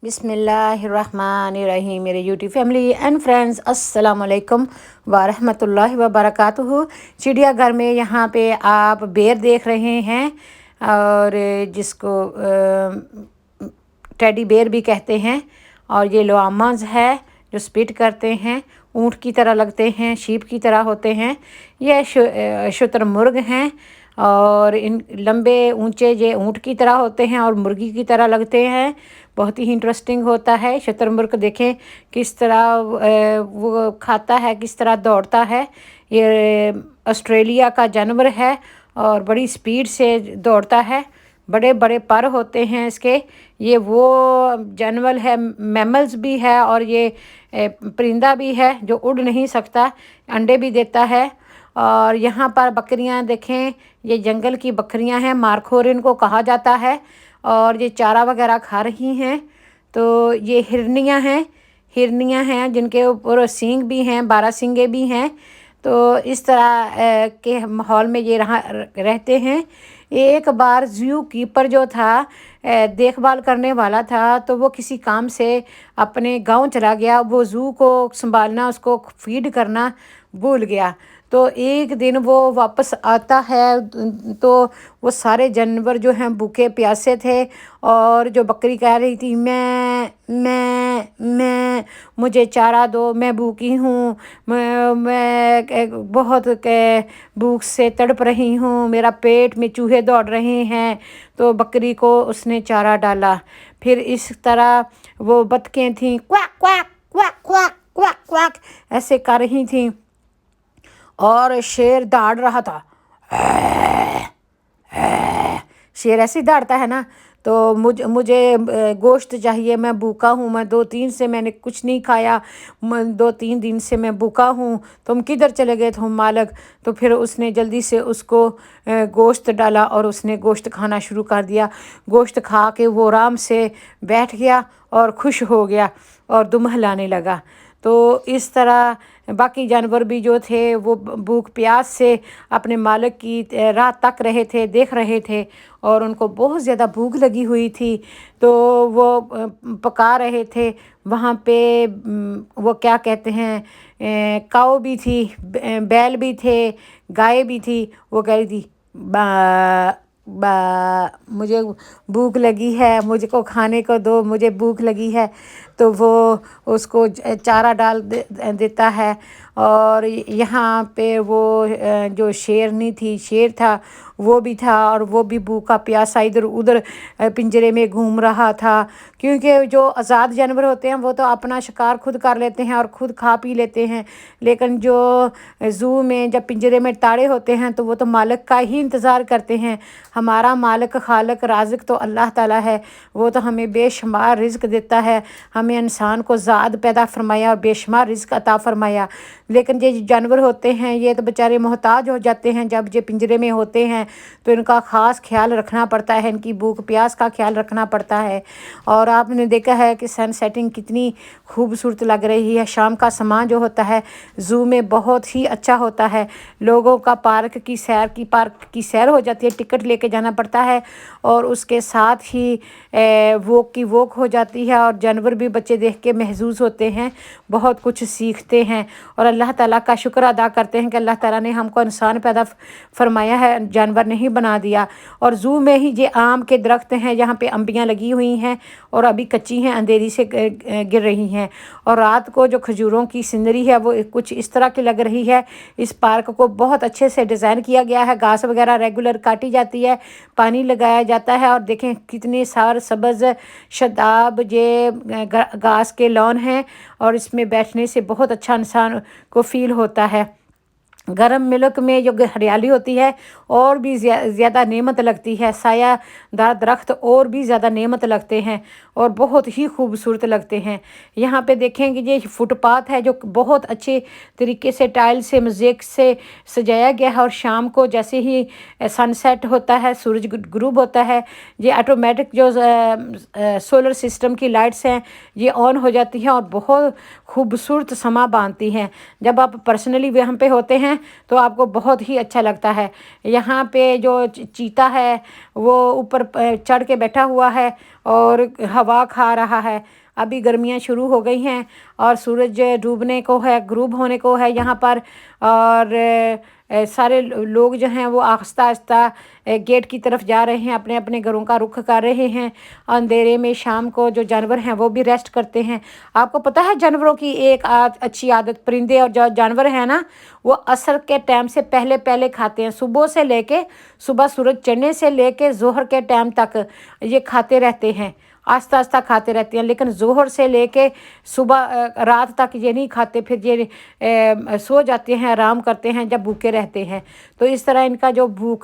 बिस्मिल्लाहिर्रहमानिर्रहीम। मेरे YouTube family and friends, अस्सलाम वालेकुम वरहमतुल्लाहि वबरकातुहू। चिड़ियाघर में यहाँ पे आप बेर देख रहे हैं और जिसको टेडी बेर भी कहते हैं। और ये ल्लामाज है जो स्पिट करते हैं, ऊँट की तरह लगते हैं, शीप की तरह होते हैं। ये शुतुरमुर्ग हैं और इन लंबे ऊंचे ये ऊँट की तरह होते हैं और मुर्गी की तरह लगते हैं। बहुत ही इंटरेस्टिंग होता है। शुतुरमुर्ग देखें किस तरह वो खाता है, किस तरह दौड़ता है। ये ऑस्ट्रेलिया का जानवर है और बड़ी स्पीड से दौड़ता है। बड़े बड़े पर होते हैं इसके। ये वो जानवर है, मैमल्स भी है और ये परिंदा भी है जो उड़ नहीं सकता, अंडे भी देता है। और यहाँ पर बकरियाँ देखें, ये जंगल की बकरियाँ हैं, मारखोर इनको कहा जाता है और ये चारा वगैरह खा रही हैं। तो ये हिरनियाँ हैं जिनके ऊपर सींग भी हैं, 12 सींगे भी हैं। तो इस तरह के माहौल में ये रहते हैं। एक बार ज़ू कीपर जो था, देखभाल करने वाला था, तो वो किसी काम से अपने गांव चला गया। वो ज़ू को संभालना, उसको फीड करना भूल गया। तो एक दिन वो वापस आता है तो वो सारे जानवर जो हैं भूखे प्यासे थे और जो बकरी कह रही थी मैं मुझे चारा दो, मैं भूखी हूँ, मैं बहुत भूख से तड़प रही हूँ, मेरा पेट में चूहे दौड़ रहे हैं। तो बकरी को उसने चारा डाला। फिर इस तरह वो बतखें थीं, quack quack quack quack quack quack ऐसे कर रही थीं और शेर दौड़ रहा था। शेर ऐसे दौड़ता है ना। तो मुझे गोश्त चाहिए, मैं भूखा हूँ, मैं 2-3 से मैंने कुछ नहीं खाया, 2-3 दिन से मैं भूखा हूँ, तुम किधर चले गए तुम मालिक। तो फिर उसने जल्दी से उसको गोश्त डाला और उसने गोश्त खाना शुरू कर दिया। गोश्त खा के वो आराम से बैठ गया और खुश हो गया और दुम हिलाने लगा। तो इस तरह बाकी जानवर भी जो थे वो भूख प्यास से अपने मालिक की राह तक रहे थे, देख रहे थे और उनको बहुत ज़्यादा भूख लगी हुई थी। तो वो पका रहे थे। वहाँ पे वो क्या कहते हैं, काऊ भी थी, बैल भी थे, गाय भी थी। वो कह रही थी बा बा मुझे भूख लगी है, मुझको खाने को दो, मुझे भूख लगी है। तो वो उसको चारा डाल देता है। और यहाँ पे वो जो शेरनी थी, शेर था, वो भी था और वो भी भूखा प्यासा इधर उधर पिंजरे में घूम रहा था। क्योंकि जो आज़ाद जानवर होते हैं वो तो अपना शिकार खुद कर लेते हैं और खुद खा पी लेते हैं। लेकिन जो ज़ू में जब पिंजरे में ताड़े होते हैं तो वो तो मालिक का ही इंतज़ार करते हैं। हमारा मालिक खालिक राज़िक तो अल्लाह ताला है। वो तो हमें बेशुमार रिज़्क देता है। हमें इंसान को ज़ाद पैदा फरमाया और बेशुमार रिज़्क अता फरमाया। लेकिन ये जानवर होते हैं ये तो बेचारे मोहताज हो जाते हैं। जब ये पिंजरे में होते हैं तो इनका ख़ास ख्याल रखना पड़ता है, इनकी भूख प्यास का ख्याल रखना पड़ता है। और आपने देखा है कि सन सेटिंग कितनी खूबसूरत लग रही है। शाम का समा जो होता है ज़ू में बहुत ही अच्छा होता है। लोगों का पार्क की सैर हो जाती है, टिकट लेके जाना पड़ता है और उसके साथ ही वॉक की वॉक हो जाती है और जानवर भी बच्चे देख के महसूस होते हैं, बहुत कुछ सीखते हैं और अल्लाह ताला का शुक्र अदा करते हैं कि अल्लाह ताला ने हमको इंसान पैदा फरमाया है, जानवर नहीं बना दिया। और ज़ू में ही ये आम के दरख्त हैं, यहाँ पे अंबियाँ लगी हुई हैं और अभी कच्ची हैं, अंधेरी से गिर रही हैं। और रात को जो खजूरों की सीनरी है वो कुछ इस तरह की लग रही है। इस पार्क को बहुत अच्छे से डिज़ाइन किया गया है। घास वगैरह रेगुलर काटी जाती है, पानी लगाया जाता है और देखें कितने सार सब्ज़ शदाब ये घास के लॉन हैं और इसमें बैठने से बहुत अच्छा इंसान को फील होता है। गर्म मुल्क में जो हरियाली होती है और भी ज़्यादा नेमत लगती है। सायादार दरख्त और भी ज़्यादा नेमत लगते हैं और बहुत ही खूबसूरत लगते हैं। यहाँ पे देखेंगे ये फुटपाथ है जो बहुत अच्छे तरीके से टाइल से मोज़ेक से सजाया गया है। और शाम को जैसे ही सनसेट होता है, सूरज गुरूब होता है, ये ऑटोमेटिक जो सोलर सिस्टम की लाइट्स हैं ये ऑन हो जाती हैं और बहुत खूबसूरत समा बांधती हैं। जब आप पर्सनली वहाँ पे होते हैं हैं तो आपको बहुत ही अच्छा लगता है। यहाँ पे जो चीता है वो ऊपर चढ़ के बैठा हुआ है और हवा खा रहा है। अभी गर्मियाँ शुरू हो गई हैं और सूरज डूबने को है, ग्रूब होने को है यहाँ पर। और सारे लोग जो हैं वो आहिस्ता आहिस्ता गेट की तरफ जा रहे हैं, अपने अपने घरों का रुख कर रहे हैं। अंधेरे में शाम को जो जानवर हैं वो भी रेस्ट करते हैं। आपको पता है जानवरों की एक अच्छी आदत, परिंदे और जो जानवर हैं ना, वो असर के टाइम से पहले पहले खाते हैं। सुबह से लेके, सुबह सूरज चढ़ने से लेके जोहर के टाइम तक ये खाते रहते हैं, आस्ता आस्ता खाते रहते हैं। लेकिन जोहर से लेके सुबह रात तक ये नहीं खाते, फिर ये सो जाते हैं, आराम करते हैं जब भूखे रहते हैं। तो इस तरह इनका जो भूख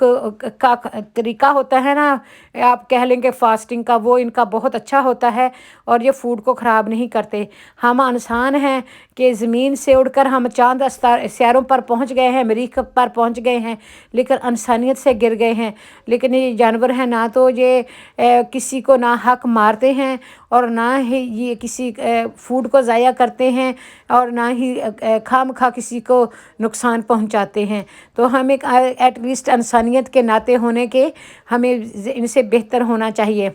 का तरीका होता है ना, आप कह लेंगे फास्टिंग का, वो इनका बहुत अच्छा होता है और ये फूड को ख़राब नहीं करते। हम इंसान हैं कि ज़मीन से उड़कर हम चांद सितारों पर पहुंच गए हैं, मरीख पर पहुंच गए हैं, लेकिन इंसानियत से गिर गए हैं। लेकिन ये जानवर हैं ना, तो ये किसी को ना हक मारते हैं और ना ही ये किसी फूड को ज़ाया करते हैं और ना ही खामखा किसी को नुकसान पहुंचाते हैं। तो हमें एटलीस्ट इंसानियत के नाते होने के हमें इनसे बेहतर होना चाहिए।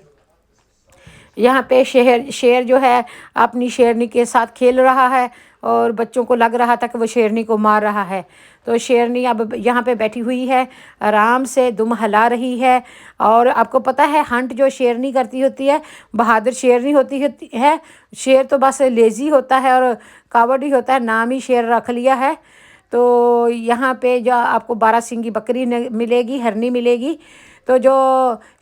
यहाँ पे शेर जो है अपनी शेरनी के साथ खेल रहा है और बच्चों को लग रहा था कि वो शेरनी को मार रहा है। तो शेरनी अब यहाँ पे बैठी हुई है, आराम से दुम हिला रही है। और आपको पता है हंट जो शेरनी करती होती है, बहादुर शेरनी होती है। शेर तो बस लेज़ी होता है और कावड़ ही होता है, नाम ही शेर रख लिया है। तो यहाँ पे जो आपको 12 सींगी बकरी मिलेगी, हरनी मिलेगी। तो जो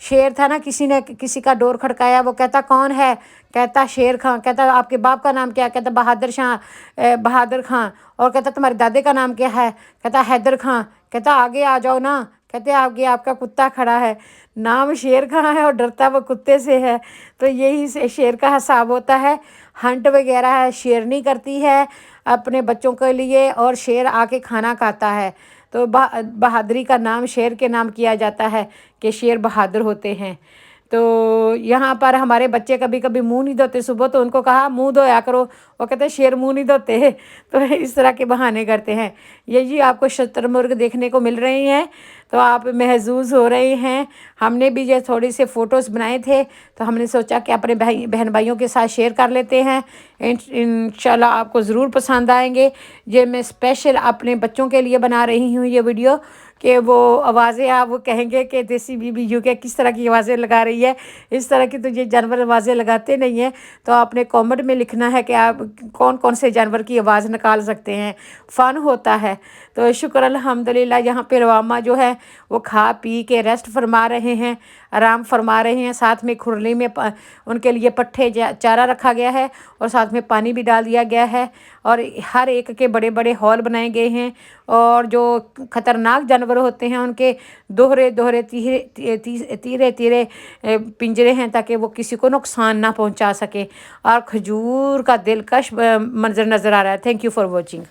शेर था ना, किसी ने किसी का डोर खड़काया, वो कहता कौन है? कहता शेर खां। कहता आपके बाप का नाम क्या है? कहता बहादुर खां। और कहता तुम्हारे दादे का नाम क्या है? कहता हैदर खां। कहता आगे आ जाओ ना। कहते आगे आपका कुत्ता खड़ा है। नाम शेर खां है और डरता वो कुत्ते से है। तो यही शेर का हिसाब होता है। हंट वगैरह शेरनी करती है अपने बच्चों के लिए और शेर आके खाना खाता है। तो बहादुरी का नाम शेर के नाम किया जाता है कि शेर बहादुर होते हैं। तो यहाँ पर हमारे बच्चे कभी कभी मुंह नहीं धोते सुबह, तो उनको कहा मुंह धोया करो, वो कहते शेर मुंह नहीं धोते। तो इस तरह के बहाने करते हैं। ये जी आपको शुतुरमुर्ग देखने को मिल रही हैं, तो आप महजूज हो रहे हैं। हमने भी ये थोड़ी से फ़ोटोज़ बनाए थे, तो हमने सोचा कि अपने बहन भाइयों के साथ शेयर कर लेते हैं। इंशाल्लाह आपको ज़रूर पसंद आएंगे। ये मैं स्पेशल अपने बच्चों के लिए बना रही हूँ ये वीडियो, कि वो आवाज़ें आप वो कहेंगे कि देसी बीबी यू के किस तरह की आवाज़ें लगा रही है। इस तरह की तो ये जानवर आवाज़ें लगाते नहीं हैं। तो आपने कमेंट में लिखना है कि आप कौन कौन से जानवर की आवाज़ निकाल सकते हैं, फ़न होता है। तो शुक्र अल्हम्दुलिल्लाह। यहाँ पे रवामा जो है वो खा पी के रेस्ट फरमा रहे हैं, आराम फरमा रहे हैं। साथ में खुरली में उनके लिए पट्ठे चारा रखा गया है और साथ में पानी भी डाल दिया गया है। और हर एक के बड़े बड़े हॉल बनाए गए हैं। और जो ख़तरनाक जानवर होते हैं उनके दोहरे दोहरे तीरे पिंजरे हैं, ताकि वो किसी को नुकसान ना पहुंचा सके। और खजूर का दिलकश मंजर नज़र आ रहा है। Thank you for watching.